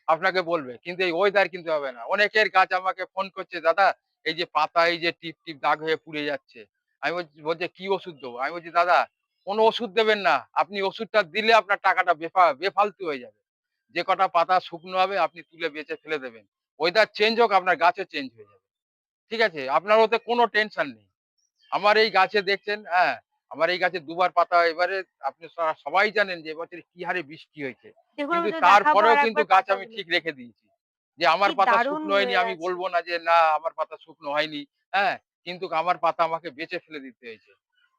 আপনাকে বলবে। কিন্তু এই ওয়েদার কিন্তু হবে না। অনেকের গাছ আমাকে ফোন করছে, "দাদা এই যে পাতা এই যে টিপ, টিপ দাগ হয়ে পুড়ে যাচ্ছে।" আমি বলছি, "কি ওষুধ দেবো?" আমি বলছি, "দাদা কোন ওষুধ দেবেন না। আপনি ওষুধটা দিলে আপনার টাকাটা বেফালতু হয়ে যাবে। যে কটা পাতা শুকনো হবে আপনি তুলে বেঁচে ফেলে দেবেন। ওয়েদার চেঞ্জ হোক আপনার গাছও চেঞ্জ হয়ে যাবে।" ঠিক আছে? আপনার ওতে কোনো টেনশন নেই। আমার এই গাছে দেখছেন, হ্যাঁ, আমার এই গাছে ২ বার পাতা এবারে আপনি সবাই জানেন যে এবছরে কি হারে বৃষ্টি হয়েছে। দেখুন আমি কিন্তু তো দেখাবো তারপরেও কিন্তু আরেকবার গাছ আমি পাতাগুলো। ঠিক রেখে দিয়েছি। যে কি আমার পাতা দারুণ শুকনো হয়নি হয়ে আমি আছে। বলব না যে, "না আমার পাতা শুকনো হয়নি।" হ্যাঁ? কিন্তু আমার পাতা আমাকে বেঁচে ফেলে দিতে হয়েছে।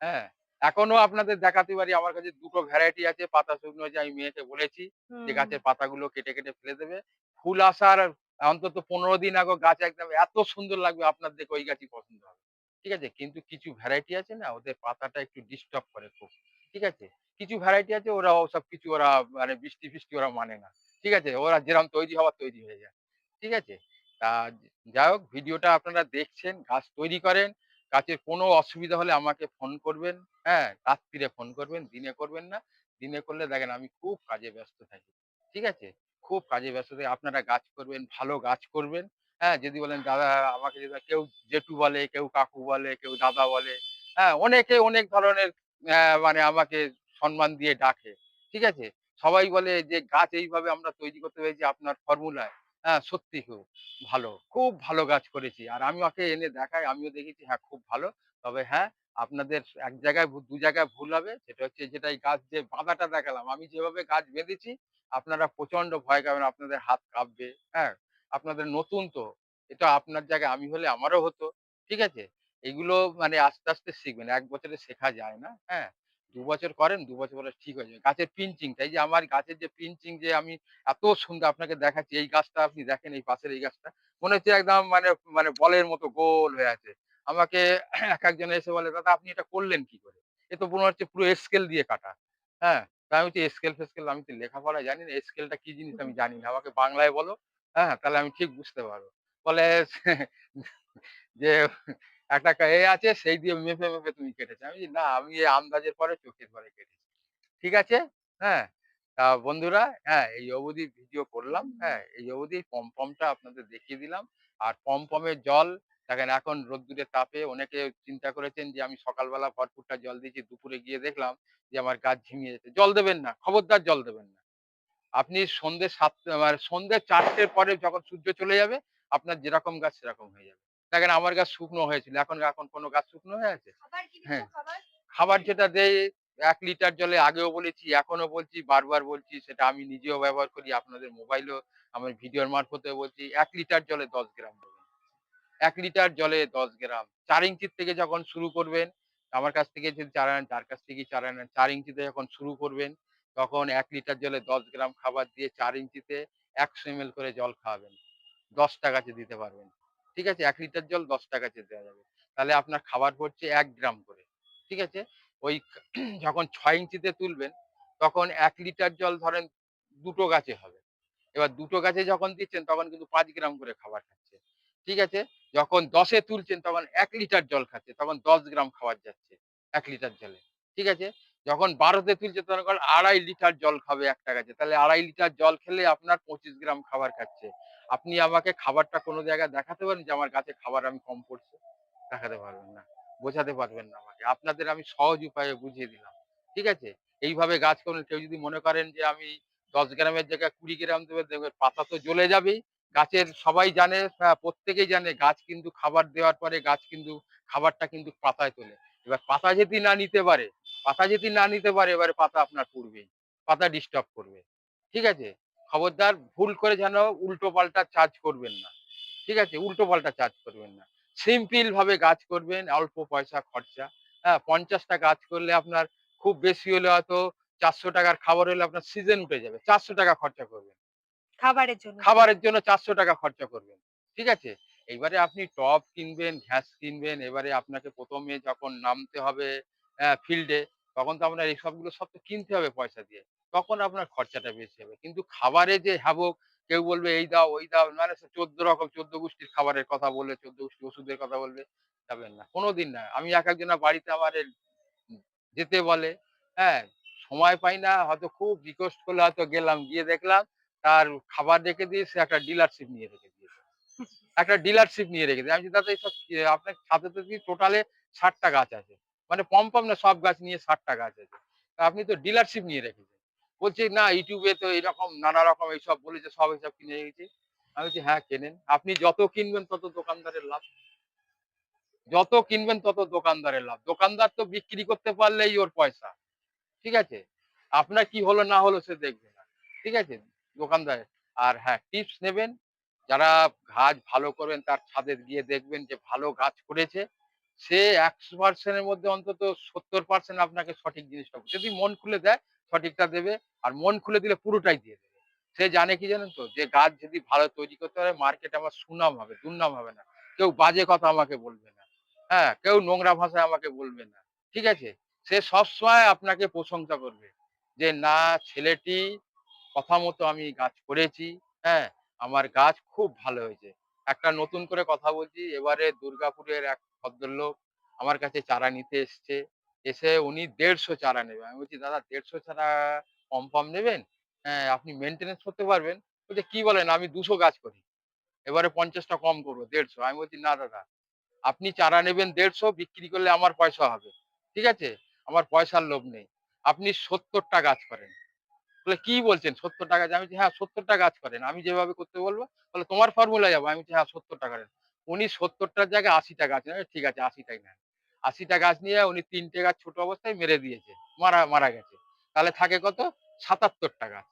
হ্যাঁ? এখনো আপনাদের দেখাতে পারি আমার কাছে ২ টো ভ্যারাইটি আছে পাতা শুকনো হয়েছে আমি মেয়েকে বলেছি যে হুম। গাছের পাতাগুলো কেটে, কেটে ফেলে দেবে। ফুল আসার অন্তত ১৫ দিন আগে গাছ একদম এত সুন্দর লাগবে আপনার দেখে ওই গাছই পছন্দ হবে। ঠিক আছে? কিন্তু কিছু ভ্যারাইটি আছে না ওদের পাতাটা একটু ডিস্টার্ব করে খুব। ঠিক আছে? কিছু ভ্যারাইটি আছে ওরা ওসব কিছু ওরা মানে বৃষ্টি-ফিষ্টি ওরা মানে না। ঠিক আছে? ওরা যেরকম তৈরি হওয়ার তৈরি হয়ে যায়। ঠিক আছে? তা যাই হোক ভিডিওটা আপনারা দেখছেন, গাছ তৈরি করেন। গাছের কোনো অসুবিধা হলে আমাকে ফোন করবেন। হ্যাঁ? রাত্তিরে ফোন করবেন, দিনে করবেন না। দিনে করলে দেখেন আমি খুব কাজে ব্যস্ত থাকি। ঠিক আছে? খুব কাজে ব্যস্ত থাকি। আপনারা গাছ করবেন, ভালো গাছ করবেন। হ্যাঁ? যদি বলেন দাদা আমাকে যদি কেউ জেঠু বলে, কেউ কাকু বলে, কেউ দাদা বলে। হ্যাঁ? অনেকে অনেক ধরনের মানে আমাকে সম্মান দিয়ে ডাকে। ঠিক আছে? সবাই বলে যে গাছ এইভাবে আমরা তৈরি করতে পেরেছি আপনার ফর্মুলায়। হ্যাঁ, সত্যি খুব ভালো। খুব ভালো গাছ করেছি। আর আমি ওকে এনে দেখাই, আমিও দেখেছি হ্যাঁ, খুব ভালো। তবে হ্যাঁ, আপনাদের এক জায়গায় ২ জায়গায় ভুল হবে। সেটা হচ্ছে যেটা এই গাছ যে বাঁধাটা দেখালাম, আমি যেভাবে গাছ বেঁধেছি আপনারা প্রচন্ড ভয় পাবেন, আপনাদের হাত কাঁপবে। হ্যাঁ? আপনাদের নতুন তো। এটা আপনার জায়গায় আমি হলে আমারও হতো। ঠিক আছে? এগুলো মানে আস্তে, আস্তে শিখবেন। ১ বছরে শেখা যায় না। হ্যাঁ? ২ বছর করেন, ২ বছর পরে ঠিক হয়ে যাবে। গাছের পিঞ্চিংটা এই যে আমার গাছের যে পিঞ্চিং যে আমি এত সুন্দর আপনাকে দেখাচ্ছি, এই গাছটা আপনি দেখেন এই পাশের এই গাছটা। মনে হচ্ছে একদম মানে মানে বলের মতো গোল হয়ে আছে। আমাকে একেকজন এসে বলে, "দাদা আপনি এটা করলেন কি করে? এ তো মনে হচ্ছে পুরো স্কেল দিয়ে কাটা।" হ্যাঁ? তা আমি বলছি, "স্কেল-ফেস্কেল আমি তো লেখাপড়া জানি না। স্কেলটা কি জিনিস আমি জানি না। আমাকে বাংলায় বলো। হ্যাঁ? তাহলে আমি ঠিক বুঝতে পারবো।" বলে যে একটা এ আছে সেই দিয়ে মেপে, মেপে তুমি কেটেছো। আমি বলি, "না আমি এই আন্দাজের পরে চোখের পরে কেটেছি।" ঠিক আছে? হ্যাঁ? তা বন্ধুরা হ্যাঁ, এই অবধি ভিডিও করলাম। হ্যাঁ? এই অবধি পমপমটা আপনাদের দেখিয়ে দিলাম। আর পমপমের জল দেখেন এখন রোদ্দুরের তাপে অনেকে চিন্তা করেছেন যে আমি সকালবেলা ভরপুরটা জল দিয়েছি, দুপুরে গিয়ে দেখলাম যে আমার গাছ ঝিমিয়ে যাচ্ছে। জল দেবেন না, খবরদার জল দেবেন না। আপনি সন্ধ্যে ৭ঃ০০ মানে সন্ধ্যে ৪ঃ০০ পরে যখন সূর্য চলে যাবে, আপনার যেরকম গাছ সেরকম হয়ে যাবে। দেখেন আমার গাছ শুকনো হয়েছিল। এখন কোন গাছ শুকনো হয়ে আছে? খাবার কি দিচ্ছ হ্যাঁ। খাবার? খাবার যেটা দেই ১ লিটার জলে আগেও বলেছি, এখনো বলছি, বারবার বলছি সেটা আমি নিজেও ব্যবহার করি। আপনাদের মোবাইলেও আমার ভিডিওর মারফতেও বলছি ১ লিটার জলে ১০ গ্রাম দেবেন। ১ লিটার জলে ১০ গ্রাম। ৪ ইঞ্চির থেকে যখন শুরু করবেন, আমার কাছ থেকে যদি চারা নেন, যার কাছ থেকেই চারা নেন, ৪ ইঞ্চিতে যখন শুরু করবেন, তখন ১ লিটার জলে ১০ গ্রাম খাবার দিয়ে ৪ ইঞ্চিতে ১০০ এমএল করে জল খাওয়াবেন। ১০ টা গাছে দিতে পারবেন। ঠিক আছে? ১ লিটার জল ১০ টা গাছে দেওয়া যাবে। তাহলে আপনার খাবার পড়ছে ১ গ্রাম করে। ঠিক আছে? ওই যখন ৬ ইঞ্চিতে তুলবেন, তখন ১ লিটার জল ধরেন ২ টো গাছে হবে। এবার ২ টো গাছে যখন দিচ্ছেন তখন কিন্তু ৫ গ্রাম করে খাবার খাচ্ছে। ঠিক আছে? যখন ১০ এ তুলছেন তখন ১ লিটার জল খাচ্ছে। তখন ১০ গ্রাম খাবার যাচ্ছে ১ লিটার জলে। ঠিক আছে? যখন ১২ তে তুলছে তখন ২.৫ লিটার জল খাবে একটা গাছে। তাহলে ২.৫ লিটার জল খেলে আপনার ২৫ গ্রাম খাবার খাচ্ছে। আপনি আমাকে খাবারটা কোন জায়গায় দেখাতে পারেন যে আমার গাছে খাবার আমি কম পড়ছে? দেখাতে পারবেন না। বোঝাতে পারবেন না আমাকে। আপনাদের আমি সহজ উপায়ে বুঝিয়ে দিলাম। ঠিক আছে? এইভাবে গাছ করুন। কেউ যদি মনে করেন যে আমি ১০ গ্রামের জায়গায় ২০ গ্রাম দেবে, দেখবেন পাতা তো জ্বলে যাবেই। গাছের সবাই জানে, প্রত্যেকেই জানে গাছ কিন্তু খাবার দেওয়ার পরে গাছ কিন্তু খাবারটা কিন্তু পাতায় তোলে। এবার পাতা যদি না নিতে পারে, এবারে পাতা আপনার পুড়বেই। পাতা ডিস্টার্ব করবে। ঠিক আছে? খবরদার ভুল করে যেন উল্টো পাল্টা চার্জ করবেন না। ঠিক আছে? উল্টো পাল্টা চার্জ করবেন না। সিম্পল ভাবে গাছ করবেন, অল্প পয়সা খরচা। হ্যাঁ? ৫০ টা গাছ করলে আপনার খুব বেশি হলে হয়তো ৳৪০০ র খাবার হলে আপনার সিজন উঠে যাবে। ৳৪০০ খরচা করবেন। খাবারের জন্য শুধু। খাবারের জন্য ৳৪০০ খরচা করবেন। ঠিক আছে? এইবারে আপনি টব কিনবেন, ঘ্যাস কিনবেন। এবারে আপনাকে ১ম এ যখন নামতে হবে ফিল্ডে, তখন তো আপনার এই সবগুলো সব তো কিনতে হবে পয়সা দিয়ে। তখন আপনার খরচাটা বেশি হবে। কিন্তু খাবারে যে হ্যাবক কেউ বলবে এই দাও, ওই দাও, মানে সে 14 রকম 14 গোষ্ঠীর খাবারের কথা বলবে, 14 গোষ্ঠীর ওষুধের কথা বলবে, যাবেন না। কোনদিন না। আমি একেকজনের বাড়িতে আমার যেতে বলে, হ্যাঁ? সময় পাই না, হয়তো খুব রিকোয়েস্ট করলে হয়তো গেলাম। গিয়ে দেখলাম তার খাবার রেখে দিয়ে সে একটা ডিলারশিপ নিয়ে রেখে দিয়েছে। একটা ডিলারশিপ নিয়ে রেখে দেয়। আমি বলছি, "দাদা এসব কি? আপনার ছাদে তো দেখি টোটালে ৬০ টা গাছ আছে। মানে পম না সব গাছ নিয়ে ৬০ টা গাছ আছে। তা আপনি তো ডিলারশিপ নিয়ে রেখেছেন।" বলছে, "না YouTube এ তো এরকম নানা রকম এইসব বলেছে, সব এসব কিনে রেখেছি।" আমি বলছি, "হ্যাঁ, কেনেন। আপনি যত কিনবেন তত দোকানদারের লাভ। যত কিনবেন তত দোকানদারের লাভ। দোকানদার তো বিক্রি করতে পারলেই ওর পয়সা।" ঠিক আছে? আপনার কি হলো না হলো সে দেখবে না। ঠিক আছে? দোকানদারের। আর হ্যাঁ, টিপস নেবেন। যারা গাছ ভালো করবেন তার ছাদে গিয়ে দেখবেন যে ভালো গাছ করেছে। সে ১০০% এর মধ্যে অন্তত ৭০% আপনাকে সঠিক জিনিসটা যদি মন খুলে দেয়, সঠিকটা দেবে। আর মন খুলে দিলে পুরোটাই দিয়ে দেবে। সে জানে কি জানেন তো? যে গাছ যদি ভালো তৈরি করতে পারে মার্কেটে আমার সুনাম হবে, দুর্নাম হবে না। কেউ বাজে কথা আমাকে বলবে না। হ্যাঁ? কেউ নোংরা ভাষায় আমাকে বলবে না। ঠিক আছে? সে সবসময় আপনাকে প্রশংসা করবে। যে না ছেলেটি কথা মতো আমি গাছ করেছি, হ্যাঁ? আমার গাছ খুব ভালো হয়েছে। একটা নতুন করে কথা বলছি, এবারে দুর্গাপুরের এক ভদ্রলোক আমার কাছে চারা নিতে এসছে। এসে উনি ১৫০ চারা নেবে। আমি বলছি, "দাদা ১৫০ চারা পম নেবেন? হ্যাঁ, আপনি মেইনটেন্যান্স করতে পারবেন?" বলছে, "কি বলেন? আমি ২০০ গাছ করি। এবারে ৫০ টা কম করব, ১৫০।" আমি বলছি, "না দাদা, আপনি চারা নেবেন ১৫০, বিক্রি করলে আমার পয়সা হবে। ঠিক আছে? আমার পয়সার লোভ নেই। আপনি ৭০ টা গাছ করেন।" বলে, "কি বলছেন ৭০ টা গাছ?" আমি বলছি, "হ্যাঁ ৭০ টা গাছ করেন। আমি যেভাবে করতে বলব।" বলে, "তোমার ফর্মুলায় যাবো।" আমি বলছি, "হ্যাঁ ৭০ টা করেন।" উনি ৭০ টার জায়গায় ৮০ টা গাছ নেন। ঠিক আছে ৮০ টাই নেন। ৮০ টা গাছ নিয়ে উনি ৩ টে গাছ ছোট অবস্থায় মেরে দিয়েছে। মারা মারা গেছে। তাহলে থাকে কত? ৭৭ টা গাছ।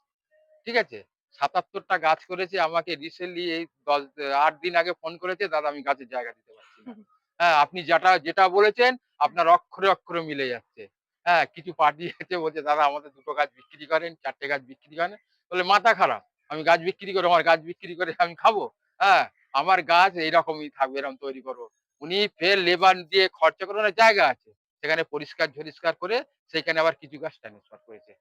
ঠিক আছে? ৭৭ টা গাছ করেছে আমাকে রিসেন্টলি এই ৮ দিন আগে ফোন করেছে, "দাদা আমি গাছের জায়গা দিতে পারছি না।" হ্যাঁ, আপনি যেটা বলেছেন আপনার অক্ষরে, অক্ষরে মিলে যাচ্ছে। হ্যাঁ, কিছু পার্টি আছে বলছে, "দাদা আমাদের ২ টো গাছ বিক্রি করেন, ৪ টে গাছ বিক্রি করেন।" বলে, "মাথা খারাপ। আমি গাছ বিক্রি করে আমার গাছ বিক্রি করে আমি খাবো? হ্যাঁ, আমার গাছ এইরকমই থাকবে, এরকম তৈরি করব।" উনি ফের লেবার দিয়ে খরচা করে ওনার জায়গা আছে। সেখানে পরিষ্কার-ঝরিষ্কার করে সেইখানে আবার কিছু গাছ ট্রান্সফার করেছে।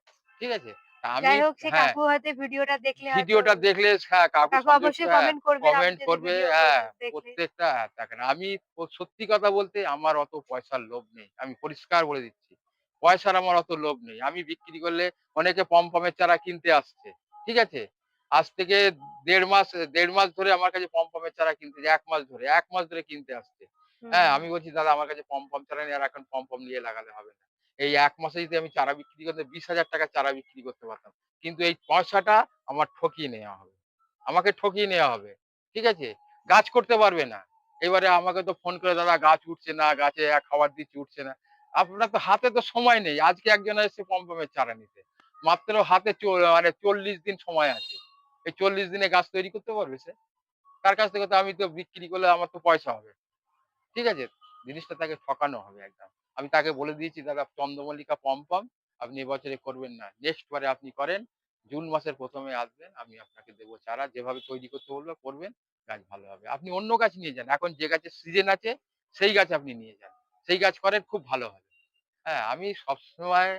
ঠিক আছে? তা আমি যাই হোক সে হ্যাঁ। কাকু হয়তো ভিডিওটা দেখলে হয়তো ভিডিওটা দেখলে হ্যাঁ, কাকু কাকু সন্তুষ্ট অবশ্যই হ্যাঁ, কমেন্ট করবেন আপনি কমেন্ট যদি করবে ভিডিও হ্যাঁ, দেখলে। প্রত্যেকটা হ্যাঁ, দেখেন আমি সত্যি কথা বলতে আমার অত পয়সার লোভ নেই। আমি পরিষ্কার বলে দিচ্ছি। পয়সার আমার অত লোভ নেই। আমি বিক্রি করলে অনেকে পমপমের চারা কিনতে আসছে। ঠিক আছে? আজ থেকে ১.৫ মাস ধরে আমার কাছে পমপমের চারা কিনতে ১ মাস ধরে, ১ মাস ধরে কিনতে আসছে। হ্যাঁ, হুম। আমি বলছি, "দাদা আমার কাছে পমপম চারা নেই আর এখন পমপম নিয়ে লাগালে হবে না।" এই ১ মাসে যদি আমি চারা বিক্রি করতে ২০,০০০ টাকার চারা বিক্রি করতে পারতাম। কিন্তু এই পয়সাটা আমার ঠকিয়ে নেওয়া হবে। আমাকে ঠকিয়ে নেওয়া হবে। ঠিক আছে? গাছ করতে পারবে না। এবারে আমাকে তো ফোন করে, "দাদা গাছ উঠছে না, গাছে খাবার দিচ্ছি উঠছে না।" আপনার তো হাতে তো সময় নেই। আজকে একজন এসেছে পমপমের চারা নিতে। মাত্র হাতে মানে ৪০ দিন সময় আছে। এই ৪০ দিনে গাছ তৈরি করতে পারবে সে? তার কাছ থেকে তো আমি তো বিক্রি করলে আমার তো পয়সা হবে। ঠিক আছে? জিনিসটা তাকে ঠকানো হবে একদম। আমি তাকে বলে দিয়েছি, "দাদা চন্দ্রমল্লিকা পম, আপনি এবছরে করবেন না। নেক্সট বারে আপনি করেন। জুন মাসের ১ম এ আসবেন। আমি আপনাকে দেবো চারা। যেভাবে তৈরি করতে বলবো করবেন। গাছ ভালো হবে। আপনি অন্য গাছ নিয়ে যান। এখন যে গাছের সিজন আছে সেই গাছ আপনি নিয়ে যান। সেই গাছ করেন খুব ভালো হবে।" হ্যাঁ, আমি সবসময়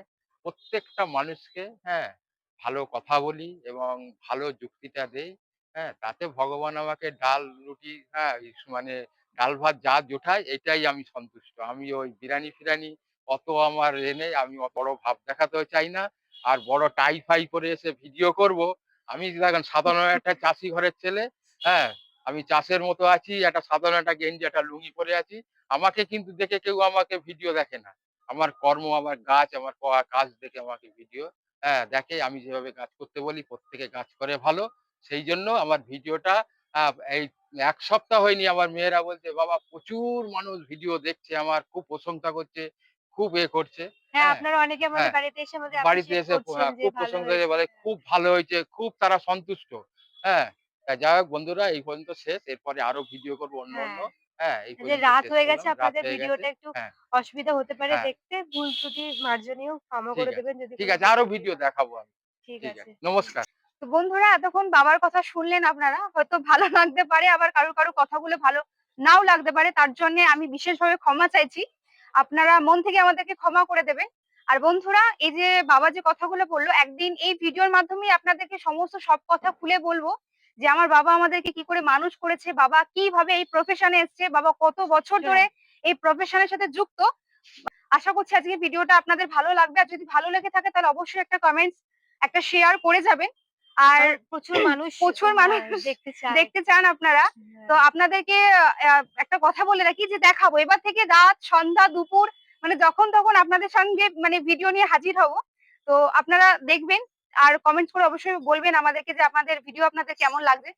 প্রত্যেকটা মানুষকে হ্যাঁ, ভালো কথা বলি এবং ভালো যুক্তিটা দেই। হ্যাঁ, তাতে ভগবান আমাকে ডাল রুটি হ্যাঁ, মানে ডাল ভাত যা জোটায় এটাই আমি সন্তুষ্ট। আমি ওই বিরানি-ফিরানি অত আমার নেই। আমি অত বড় ভাব দেখাতেও চাই না। আর বড় টাই-ফাই করে এসে ভিডিও করব। আমি দেখেন সাধারণ একটা চাষি ঘরের ছেলে। হ্যাঁ, আমি চাষের মতো আছি। একটা সাধারণ একটা গেঞ্জি, একটা লুঙ্গি পরে আছি। আমাকে কিন্তু দেখে কেউ আমাকে ভিডিও দেখে না। আমার কর্ম, আমার গাছ, আমার কাজ দেখে আমাকে ভিডিও দেখে। আমি যেভাবে কাজ করতে বলি প্রত্যেকে কাজ করে ভালো। সেইজন্য আমার ভিডিওটা আ এই ১ সপ্তাহ হয়নি আমার মেয়েরা বলছে, "বাবা প্রচুর মানুষ ভিডিও দেখছে আমার, খুব প্রশংসা করছে, খুব করছে।" হ্যাঁ, হ্যাঁ, আপনারা অনেকে আমাদের হ্যাঁ। বাড়িতে এসে আমাদের বাড়িতে অ্যাপ্রিশিয়েট এসে করছেন যে খুব ভালো প্রশংসা করে হয়েছে। বলে, "খুব ভালো হয়েছে।" খুব তারা সন্তুষ্ট। হ্যাঁ? যাই হোক বন্ধুরা এই পর্যন্ত শেষ। এরপরে আরো ভিডিও করব অন্য। হ্যাঁ, হ্যাঁ, এই যে পর্যন্ত রাত শেষ হয়ে গেছে করলাম। রাত আপনাদের হয়ে গেছে। ভিডিওটা একটু হ্যাঁ, অসুবিধা হতে পারে হ্যাঁ। দেখতে। ভুল ত্রুটি মার্জনীয় ক্ষমা ঠিক করে আছে, দেবেন যদি ঠিক কোনো আছে। ভুল আরো ত্রুটি ভিডিও হয়। দেখাবো আমি। ঠিক ঠিক আছে। আছে। নমস্কার। তো বন্ধুরা এতক্ষণ বাবার কথা শুনলেন আপনারা। হয়তো ভালো লাগতে পারে আবার কারো কথাগুলো ভালো নাও লাগতে পারে। তার জন্যে আমি বিশেষভাবে ক্ষমা চাইছি। আপনারা মন থেকে আমাদেরকে ক্ষমা করে দেবেন। আর বন্ধুরা এই যে বাবা যে কথাগুলো বলল একদিন এই ভিডিওর মাধ্যমেই আপনাদেরকে সমস্ত সব কথা খুলে বলব যে আমার বাবা আমাদেরকে কি করে মানুষ করেছে, বাবা কিভাবে এই প্রফেশনে এসছে, বাবা কত বছর হ্যাঁ। ধরে এই প্রফেশনের সাথে যুক্ত। আশা করছি আজকে ভিডিওটা আপনাদের ভালো লাগবে। আর যদি ভালো লেগে থাকে তাহলে অবশ্যই একটা কমেন্টস, একটা শেয়ার করে যাবেন। আর কারণ প্রচুর মানুষ প্রচুর মানুষ দেখতে চায়। দেখতে চান আপনারা। তো হ্যাঁ। আপনাদেরকে একটা কথা বলে রাখি যে দেখাবো। এবার থেকে রাত, সন্ধ্যা, দুপুর মানে যখন তখন আপনাদের সঙ্গে মানে ভিডিও নিয়ে হাজির হব। তো আপনারা দেখবেন আর কমেন্টস করে অবশ্যই বলবেন আমাদেরকে যে আপনাদের ভিডিও আপনাদের কেমন লাগবে।